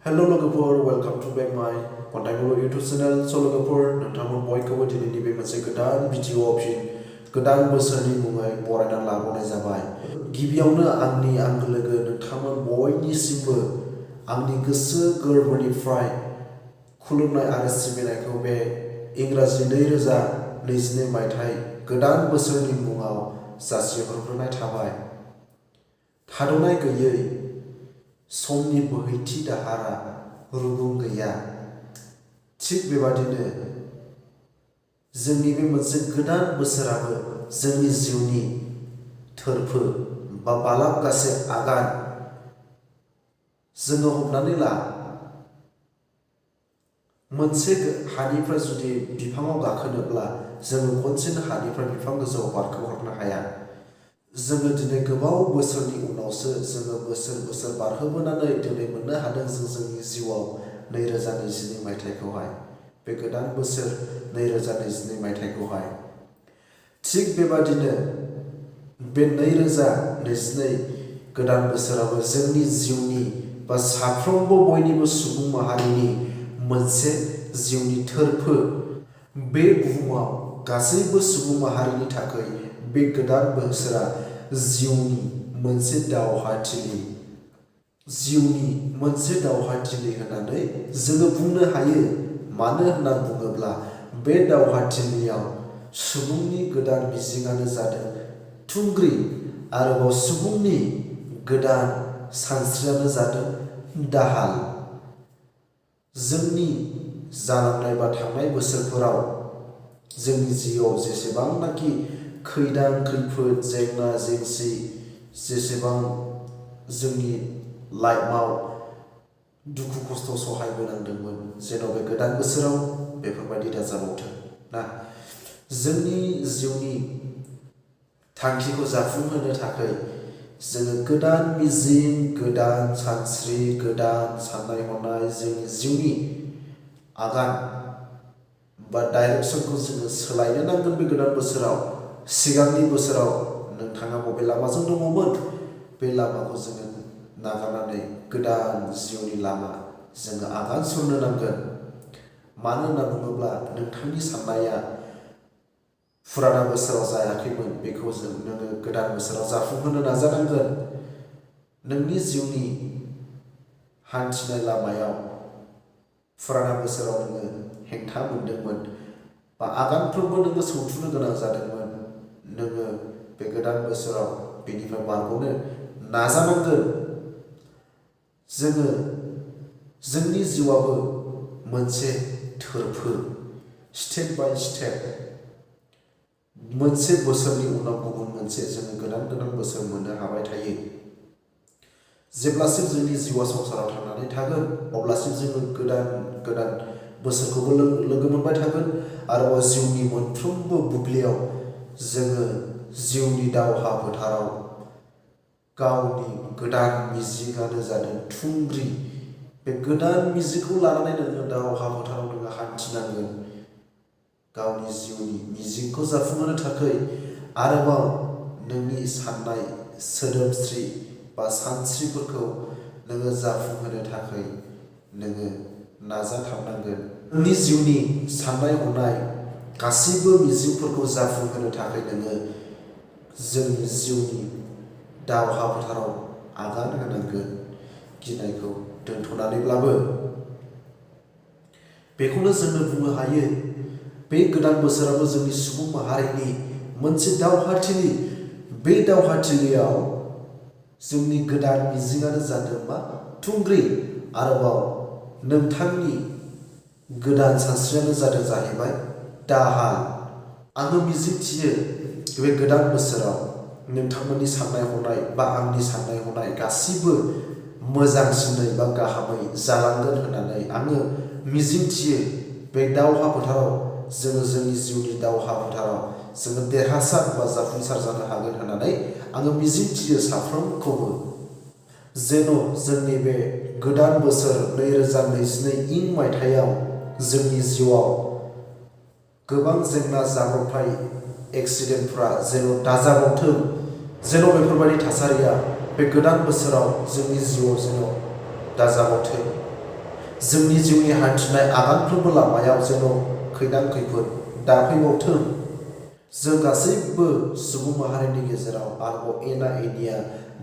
Hello लोगोफोर welcome to back माय content YouTube channel स लोगोफोर नोंथांमोन बयखौबो दिनैनि बे मोनसे गोदान भिडिअ फिन गोदान बोसोरनि मुङै बरायना लाबोनाय जाबाय। गिबियावनो आंनि आंगो लोगो नोंथांमोन बयनिसिमबो आंनि गोसो गोरबोनिफ्राय खुलुमनाय आरो सिबिनायखौ बे इंराजि 2022 मायथाइ गोदान बोसोरनि मुङाव जासिहरग्रोनाय थाबाय। थाद'नाय गैयै समनि बोहैथि दाहारा रुगुं गैया। थिग बेबादिनो जोंनि बे मोनसे गोदान बोसोराबो जोंनि जिउनि थोरफो बा बालाबगासे आगान जोङो हमनानै ला मोनसे हानिफ्राय जुदि बिफाङाव गाखोनोब्ला जोङो खनसेनो हानिफ्राय बिफां गोजौआव बारखोहरनो हाया। जोङो दिनै गोबाव बोसोरनि उनावसो जोङो बोसोर बारहोबोनानै दिनै मोननो हादों जों जोंनि जिउआव 2022 मायथाइखौहाय बे गोदान बोसोर 2022 मायथाइखौहाय। थिग बेबादिनो बे 2022 गोदान बोसोराबो जोंनि जिउनि बा साफ्रोमबो बयनिबो सुबुं माहारिनि मोनसे जिउनि थोरफो। बे बुहुमाव गासैबो सुबुं माहारिनि थाखाय बे गोदान बोसोरा जिउनि मोनसे दावहाथिलि होननानै जोङो बुंनो हायो। मानो होनना बुङोब्ला बे दावहाथिलियाव सुबुंनि गोदान मिजिंआनो जादों थुंग्रि, आरोबाव सुबुंनि गोदान सानस्रियानो जादों दाहाल। जोंनि जालांनाय बा थांनाय बोसोरफोराव जोंनि जिउआव जेसेबांनाखि खैदां खैफोद जेंना जेंसि जेसेबां जोंनि लाइफआव दुखु खस्थ' सहायबोनांदोंमोन, जेन' बे गोदान बोसोराव बेफोरबायदि दाजाबावथों ना। जोंनि जिउनि थांखिखौ जाफुंहोनो थाखाय जोङो गोदान मिजिं, गोदान सानस्रि, गोदान साननाय हनाय, जोंनि जिउनि आगान बा डाइरेक्सनखौ जोङो सोलायनो नांगोन बे गोदान बोसोराव। सिगांनि बोसोराव नोंथाङा बबे लामाजों दङमोन, बे लामाखौ जोङो नागारनानै गोदान जिउनि लामा जोङो आगान सुरनो नांगोन। मानो होनना बुङोब्ला नोंथांनि साननाया फुराना बोसोराव जायाखैमोन, बेखौ नोङो गोदान बोसोराव जाफुंहोनो नाजानांगोन। नोंनि जिउनि हान्थिनाय लामायाव फुराना बोसोराव नोङो हेंथा मोनदोंमोन बा आगानफ्रोमबो नोङो सौथुनो गोनां जादोंमोन, नोङो बे गोदान बोसोराव बेनिफ्राय बारग'नो नाजानांगोन। जोङो जोंनि जिउआबो मोनसे थोरफो, स्टेप बाय स्टेप मोनसे बोसोरनि उनाव गुबुन मोनसे जोङो गोदान बोसोर मोननो हाबाय थायो। जेब्लासिम जोंनि जिउआ संसाराव थांनानै थागोन अब्लासिम जोङो गोदान बोसोरखौबो लोगो मोनबाय थागोन। आरोबाव जिउनि मोनफ्रोमबो बुब्लियाव जोङो जिउनि दावहा फोथाराव गावनि गोदान मिजिंआनो जादों थुंग्रि। बे गोदान मिजिंखौ लानानै नोङो दावहा फोथाराव नोङो हान्थिनांगोन। गावनि जिउनि मिजिंखौ जाफुंहोनो थाखाय आरोबाव नोंनि साननाय सोदोमस्रि बा सानस्रिफोरखौ नोङो जाफुंहोनो थाखाय नोङो नाजाथाबनांगोन। नोंनि जिउनि साननाय हनाय गासैबो मिजिंफोरखौ जाफुंहोनो थाखाय नोङो जोंनि जिउनि दावहा फोथाराव आगान होनांगोन। गिनायखौ दोनथ'नानैब्लाबो बेखौनो जोङो बुंनो हायो, बे गोदान बोसोराबो जोंनि सुबुं माहारिनि मोनसे दावहाथिलि। बे दावहाथिलियाव जोंनि गोदान मिजिंआनो जादों मा? थुंग्रि। आरोबाव नोंथांनि गोदान सानस्रियानो जाहैबाय दाहाल। आङो मिजिंथियो बे गोदान बोसोराव नोंथांमोननि साननाय हनाय बा आंनि साननाय हनाय गासिबो मोजांसिनै बा गाहामै जालांगोन होननानै आङो मिजिंथियो। बे दावहा फोथाराव जोङो जोंनि जिउनि दावहा फोथाराव जोङो देरहासार बा जाफुंसार जानो हागोन होननानै आङो मिजिंथियो साफ्रोमखौबो। जेन' जोंनि बे गोदान बोसोर 2022 मायथाइयाव जोंनि जिउआव गोबां जेंना जाब्रबथाय एक्सिडेन्टफ्रा जेन' दाजाबावथों, जेन' बेफोरबायदि थासारिया बे गोदान बोसोराव जोंनि जिउआव जेन' दाजाबावथों। जोंनि जिउनि हान्थिनाय आगानफ्रोमबो लामायाव जेन' खैदां खैफोद दाफैबावथों। जों गासैबो सुबुं माहारिनि गेजेराव आरोबाव एना एनिया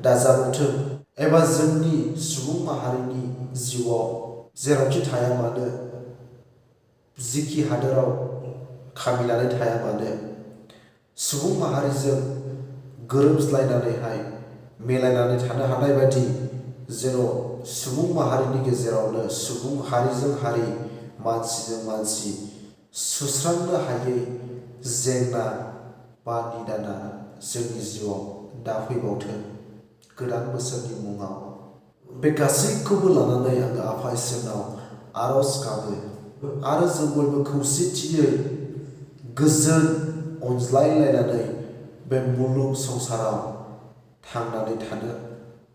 दाजाबावथों, एबा जोंनि सुबुं माहारिनि जिउआव जेरावखि थाया मानो, जिखि हादोराव खामिनानै थाया मानो, सुबुं माहारिजों गोरोबज्लायनानैहाय मिलायनानै थानो हानाय बायदि जेन' सुबुं माहारिनि गेजेरावनो सुबुं हारिजों हारि, मानसिजों मानसि सुस्रांनो हायै जेंना बा निदाना जोंनि जिउआव दाफैबावथों गोदान बोसोरनि मुङाव। बे गासैखौबो लानानै आङो आफा इसोरनाव आर'ज गाबो आरो जों बयबो खौसेथियै गोजोन अनज्लायलायनानै बे मुलुग संसाराव थांनानै थानो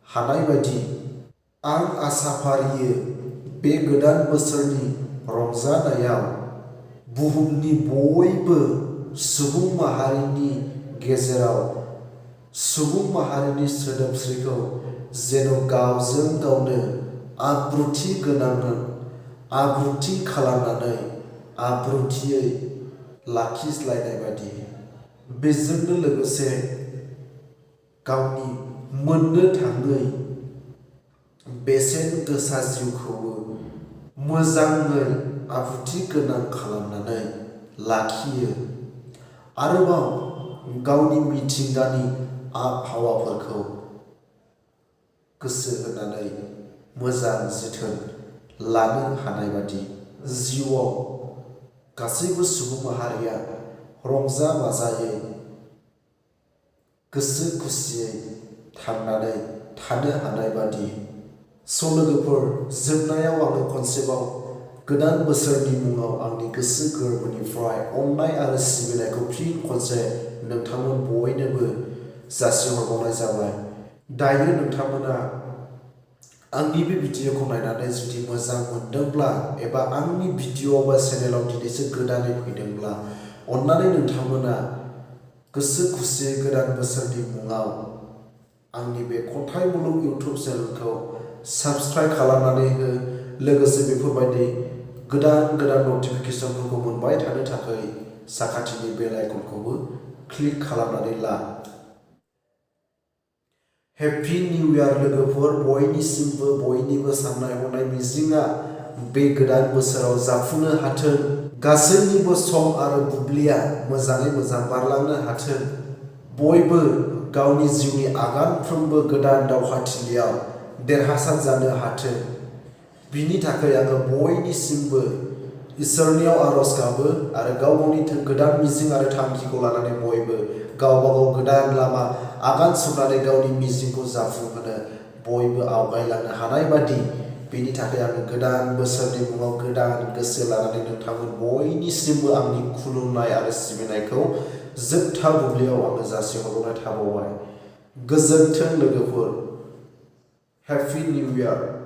हानाय बायदि आं आसा फारियो बे गोदान बोसोरनि रंजानायाव बुहुमनि बयबो सुबुं माहारिनि गेजेराव सुबुं माहारिनि सोदोमस्रिखौ जेन' गावजों गावनो आब्रुथि गोनां आब्रुथि खालामनानै आब्रुथियै लाखिज्लायनाय बायदि, बेजोंनो लोगोसे गावनि मोननो थाङै बेसेन गोसा जिउखौबो मोजाङै आब्रुथि गोनां खालामनानै लाखियो। आरोबाव गावनि मिथिंगानि आबहावाफोरखौ गोसो होनानै मोजां जोथोन लानो हानाय बादि जिउआव गासैबो सुबुं माहारिया रंजा बाजायै गोसो खुसियै थांनानै थानो हानाय बादि। लोगोफोर, जोबनायाव आङो खनसेबाव गोदान बोसोरनि मुङाव आंनि गोसो गोरबोनिफ्राय अननाय आरो सिबिनायखौ फिन खनसे नोंथांमोन बयनोबो जासिहरबावनाय जाबाय। दायो नोंथांमोना आंनि बे भिडिअखौ नायनानै जुदि मोजां मोनदोंब्ला एबा आंनि भिडिअ बा चेनेलाव दिनैसो गोदानै फैदोंब्ला अन्नानै नोंथांमोना गोसो खुसियै गोदान बोसोरनि मुङाव आंनि बे खन्थाइ मुलुग इउटुब चेनेलखौ साबस्क्राइब खालामनानै हो। लोगोसे बेफोरबायदि गोदान गोदान नटिफिकेसनफोरखौ मोनबाय थानो थाखाय साखाथिनि बेल आइकनखौबो क्लिक खालामनानै ला। हेपि निउ इयार लोगोफोर, बयनिसिमबो बयनिबो साननाय हनाय मिजिंआ बे गोदान बोसोराव जाफुंनो हाथों। गासैनिबो सम आरो बुब्लिया मोजाङै मोजां बारलांनो हाथों। बयबो गावनि जिउनि आगानफ्रोमबो गोदान दावहाथिलियाव देरहासार जानो हाथों। बिनि थाखाय आङो बयनिसिमबो इसोरनियाव आर'ज गाबो आरो गाव गावनि गोदान मिजिं आरो थांखिखौ लानानै बयबो गावबा गाव गोदान लामा आगान सुरनानै गावनि मिजिंखौ जाफुंहोनो बयबो आवगायलांनो हानाय बादि, बेनि थाखाय आङो गोदान बोसोरनि मुङाव गोदान गोसो लानानै नोंथांमोन बयनिसिमबो आंनि खुलुमनाय आरो सिबिनायखौ जोबथा बुब्लियाव आङो जासिहरनाय थाबावबाय। गोजोन्थों लोगोफोर। Happy new year.